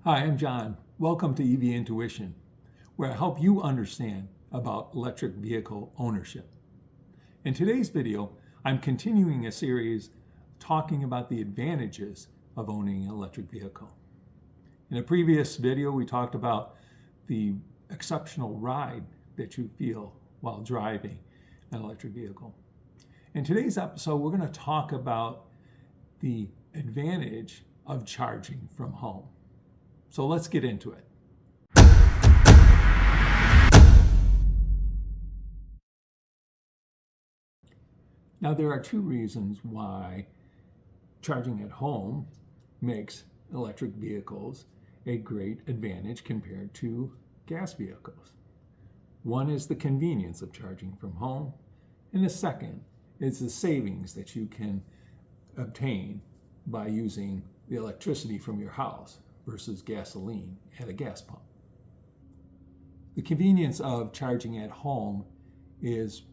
Hi, I'm John. Welcome to EV Intuition, where I help you understand about electric vehicle ownership. In today's video, I'm continuing a series talking about the advantages of owning an electric vehicle. In a previous video, we talked about the exceptional ride that you feel while driving an electric vehicle. In today's episode, we're going to talk about the advantage of charging from home. So let's get into it. Now, there are two reasons why charging at home makes electric vehicles a great advantage compared to gas vehicles. One is the convenience of charging from home, and the second is the savings that you can obtain by using the electricity from your house versus gasoline at a gas pump. The convenience of charging at home is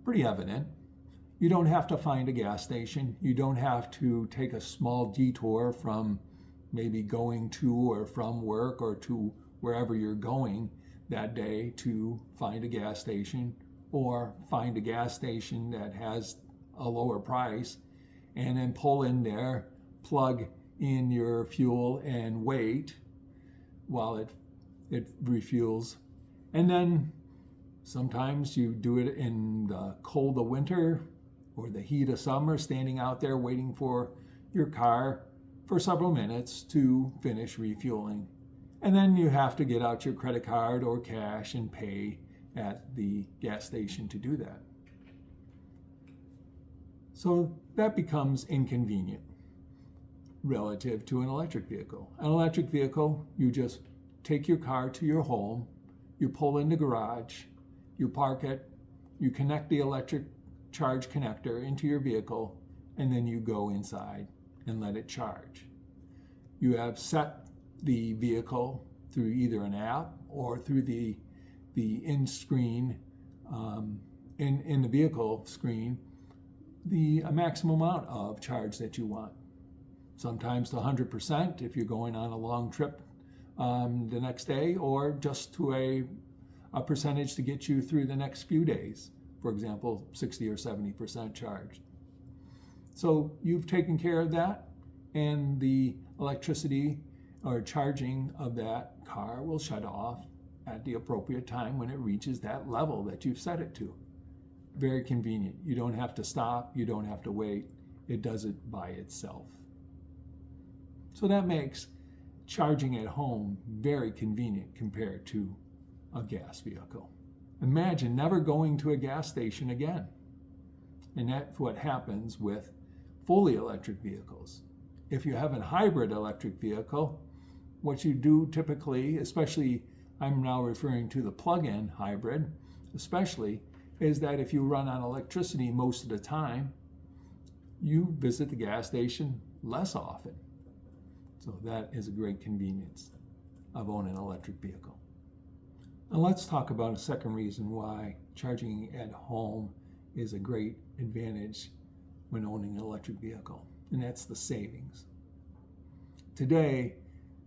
pretty evident. You don't have to find a gas station. You don't have to take a small detour from maybe going to or from work or to wherever you're going that day to find a gas station, or find a gas station that has a lower price and then pull in there, plug in your fuel and wait while it refuels. And then sometimes you do it in the cold of winter or the heat of summer, standing out there waiting for your car for several minutes to finish refueling. And then you have to get out your credit card or cash and pay at the gas station to do that. So that becomes inconvenient relative to an electric vehicle. An electric vehicle, you just take your car to your home, you pull in the garage, you park it, you connect the electric charge connector into your vehicle, and then you go inside and let it charge. You have set the vehicle through either an app or through the in-screen, in the vehicle screen, the maximum amount of charge that you want. Sometimes to 100% if you're going on a long trip the next day, or just to a percentage to get you through the next few days. For example, 60 or 70% charged. So you've taken care of that, and the electricity or charging of that car will shut off at the appropriate time when it reaches that level that you've set it to. Very convenient. You don't have to stop, you don't have to wait. It does it by itself. So that makes charging at home very convenient compared to a gas vehicle. Imagine never going to a gas station again. And that's what happens with fully electric vehicles. If you have a hybrid electric vehicle, what you do typically, especially I'm now referring to the plug-in hybrid, especially, is that if you run on electricity most of the time, you visit the gas station less often. So that is a great convenience of owning an electric vehicle. Now let's talk about a second reason why charging at home is a great advantage when owning an electric vehicle, and that's the savings. Today,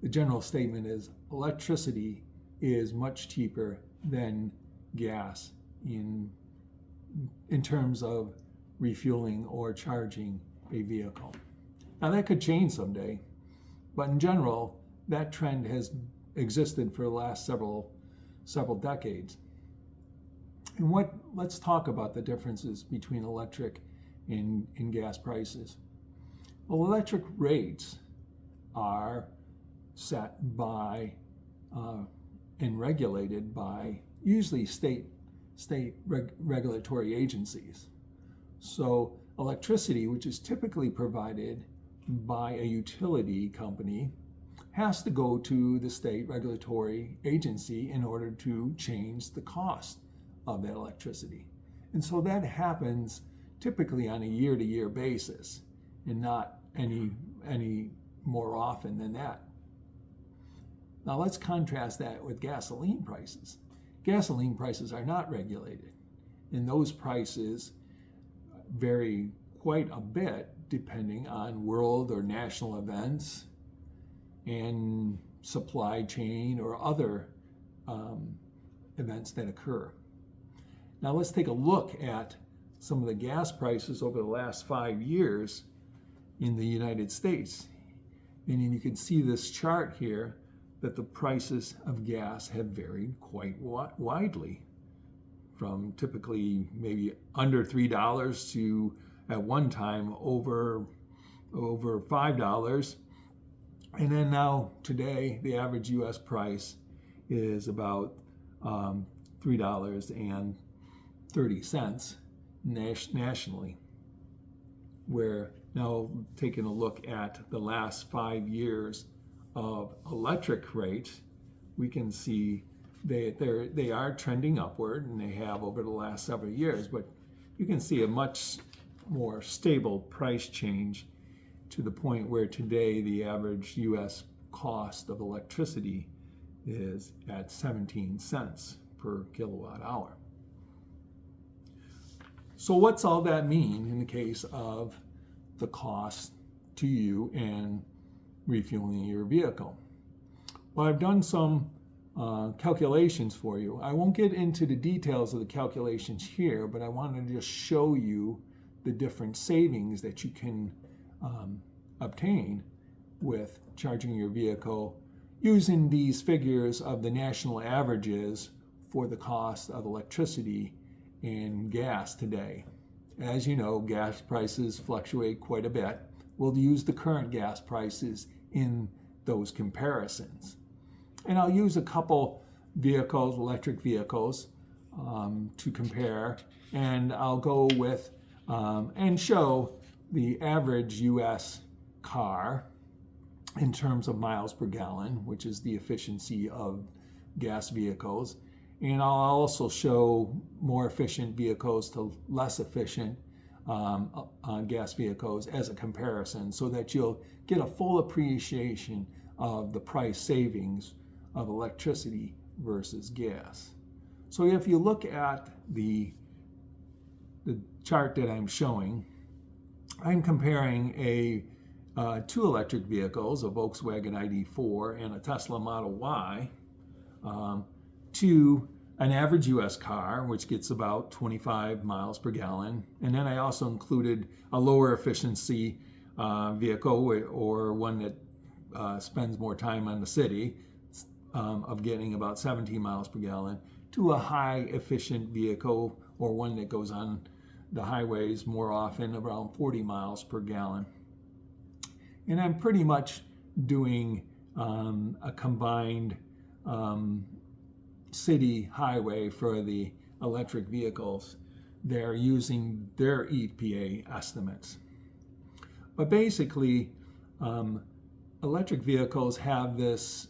the general statement is electricity is much cheaper than gas in terms of refueling or charging a vehicle. Now that could change someday, but in general, that trend has existed for the last several decades. And let's talk about the differences between electric and gas prices. Well, electric rates are set by and regulated by usually state regulatory agencies. So electricity, which is typically provided by a utility company, has to go to the state regulatory agency in order to change the cost of that electricity. And so that happens typically on a year-to-year basis, and not any more often than that. Now let's contrast that with gasoline prices. Gasoline prices are not regulated, and those prices vary quite a bit depending on world or national events and supply chain or other events that occur. Now let's take a look at some of the gas prices over the last 5 years in the United States. And you can see this chart here that the prices of gas have varied quite widely, from typically maybe under $3 to at one time over $5. And then now today the average US price is about $3.30 nationally. Where now taking a look at the last 5 years of electric rates, we can see they are trending upward, and they have over the last several years, but you can see a much more stable price change to the point where today the average US cost of electricity is at 17 cents per kilowatt hour. So what's all that mean in the case of the cost to you and refueling your vehicle? Well, I've done some calculations for you. I won't get into the details of the calculations here, but I wanted to just show you the different savings that you can obtain with charging your vehicle using these figures of the national averages for the cost of electricity and gas today. As you know, gas prices fluctuate quite a bit. We'll use the current gas prices in those comparisons. And I'll use a couple vehicles, electric vehicles, to compare. And I'll go with and show the average US car in terms of miles per gallon, which is the efficiency of gas vehicles. And I'll also show more efficient vehicles to less efficient gas vehicles as a comparison, so that you'll get a full appreciation of the price savings of electricity versus gas. So if you look at the chart that I'm showing, I'm comparing two electric vehicles, a Volkswagen ID4 and a Tesla Model Y, to an average US car, which gets about 25 miles per gallon. And then I also included a lower efficiency vehicle, or one that spends more time on the city, of getting about 17 miles per gallon, to a high efficient vehicle, or one that goes on the highways more often, around 40 miles per gallon. And I'm pretty much doing a combined city highway for the electric vehicles. They're using their EPA estimates. But basically, electric vehicles have this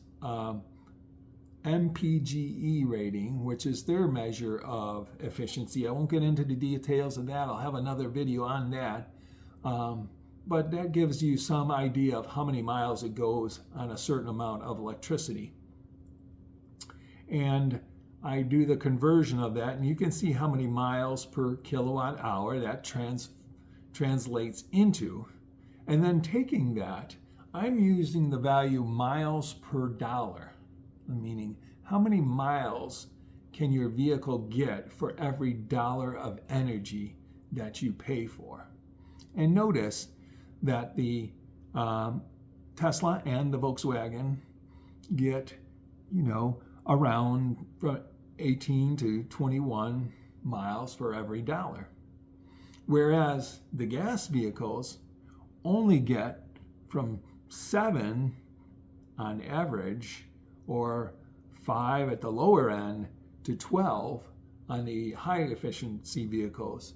MPGe rating, which is their measure of efficiency. I won't get into the details of that. I'll have another video on that. But that gives you some idea of how many miles it goes on a certain amount of electricity. And I do the conversion of that, and you can see how many miles per kilowatt hour that translates into. And then taking that, I'm using the value miles per dollar, meaning how many miles can your vehicle get for every dollar of energy that you pay for. And notice that the Tesla and the Volkswagen get, around 18 to 21 miles for every dollar. Whereas the gas vehicles only get from 7 on average, or 5 at the lower end, to 12 on the high efficiency vehicles,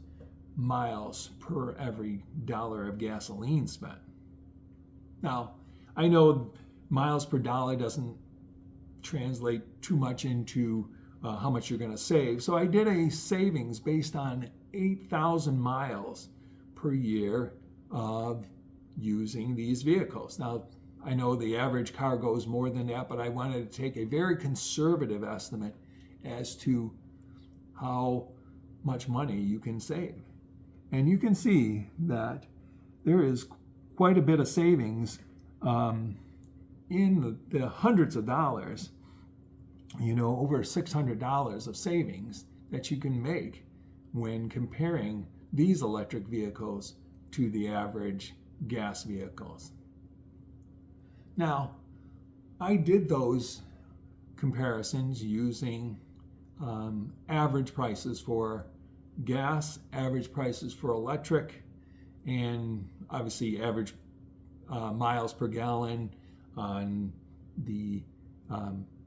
miles per every dollar of gasoline spent. Now, I know miles per dollar doesn't translate too much into how much you're going to save. So I did a savings based on 8,000 miles per year of using these vehicles. Now, I know the average car goes more than that, but I wanted to take a very conservative estimate as to how much money you can save. And you can see that there is quite a bit of savings in the hundreds of dollars, over $600 of savings that you can make when comparing these electric vehicles to the average gas vehicles. Now, I did those comparisons using average prices for gas, average prices for electric, and obviously average miles per gallon on the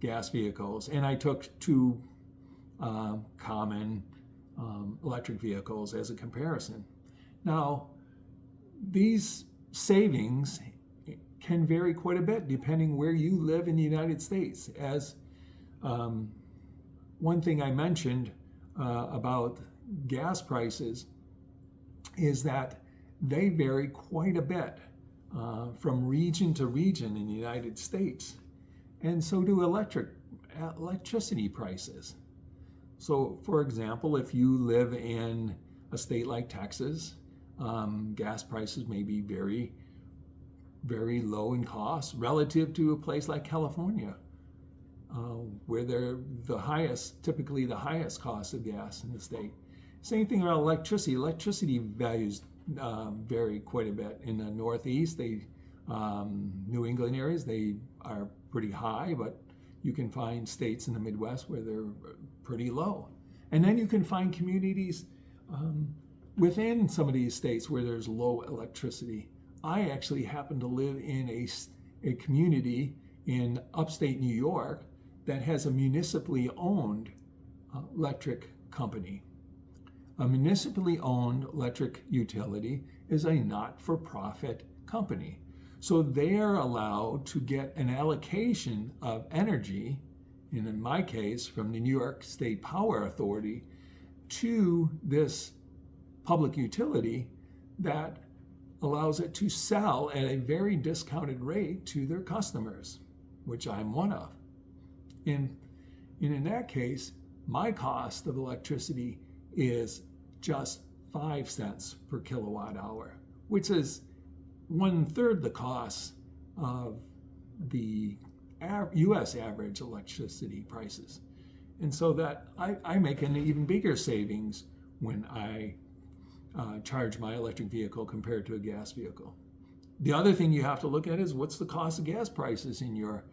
gas vehicles. And I took two common electric vehicles as a comparison. Now, these savings can vary quite a bit depending where you live in the United States. As one thing I mentioned about gas prices is that they vary quite a bit from region to region in the United States, and so do electricity prices. So, for example, if you live in a state like Texas, gas prices may be very, very low in cost relative to a place like California, where they're typically the highest cost of gas in the state. Same thing about electricity. Electricity values vary quite a bit. In the Northeast, New England areas, they are pretty high, but you can find states in the Midwest where they're pretty low. And then you can find communities within some of these states where there's low electricity. I actually happen to live in a community in upstate New York that has a municipally owned electric company. A municipally owned electric utility is a not-for-profit company. So they are allowed to get an allocation of energy, and in my case, from the New York State Power Authority, to this public utility that allows it to sell at a very discounted rate to their customers, which I'm one of. And in that case, my cost of electricity is just 5 cents per kilowatt hour, which is 1/3 the cost of the U.S. average electricity prices. And so that I make an even bigger savings when I charge my electric vehicle compared to a gas vehicle. The other thing you have to look at is what's the cost of gas prices in your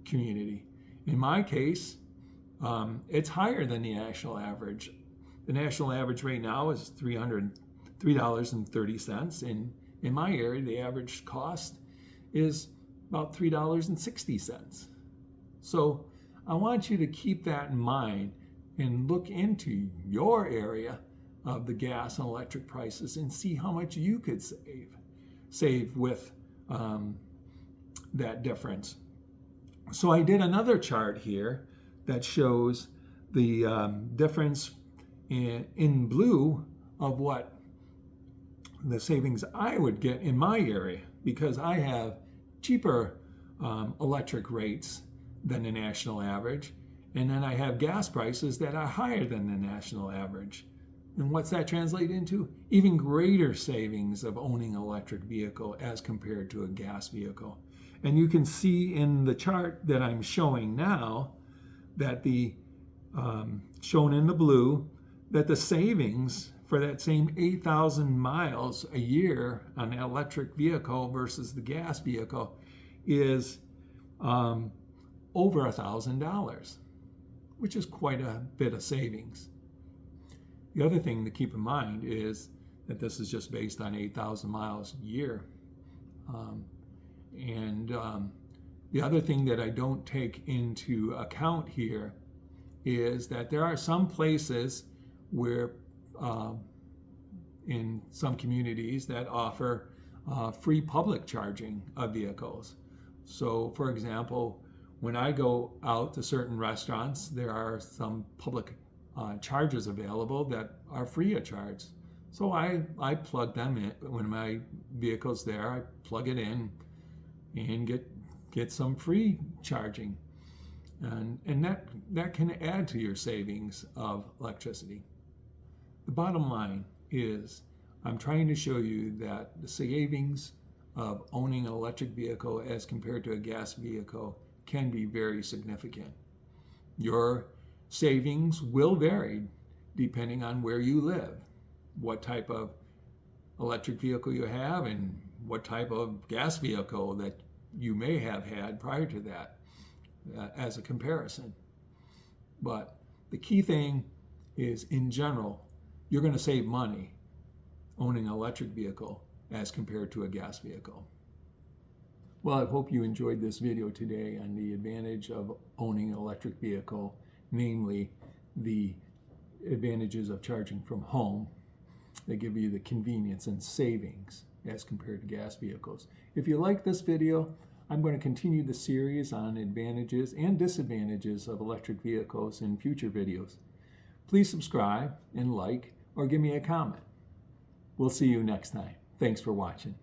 community. In my case, it's higher than the national average. The national average right now is $3.30. In my area, the average cost is about $3.60. So I want you to keep that in mind and look into your area of the gas and electric prices and see how much you could save with that difference. So I did another chart here that shows the difference in blue of what the savings I would get in my area, because I have cheaper electric rates than the national average, and then I have gas prices that are higher than the national average. And what's that translate into? Even greater savings of owning an electric vehicle as compared to a gas vehicle. And you can see in the chart that I'm showing now that shown in the blue, that the savings for that same 8,000 miles a year on an electric vehicle versus the gas vehicle is over $1,000, which is quite a bit of savings. The other thing to keep in mind is that this is just based on 8,000 miles a year. The other thing that I don't take into account here is that there are some places where in some communities that offer free public charging of vehicles. So, for example, when I go out to certain restaurants, there are some public chargers available that are free of charge. So I plug them in. When my vehicle's there, I plug it in and get some free charging. And that can add to your savings of electricity. The bottom line is I'm trying to show you that the savings of owning an electric vehicle as compared to a gas vehicle can be very significant. Your savings will vary depending on where you live, what type of electric vehicle you have, and what type of gas vehicle that you may have had prior to that as a comparison. But the key thing is, in general, you're going to save money owning an electric vehicle as compared to a gas vehicle. Well, I hope you enjoyed this video today on the advantage of owning an electric vehicle, namely the advantages of charging from home. They give you the convenience and savings as compared to gas vehicles. If you like this video, I'm going to continue the series on advantages and disadvantages of electric vehicles in future videos. Please subscribe and like or give me a comment. We'll see you next time. Thanks for watching.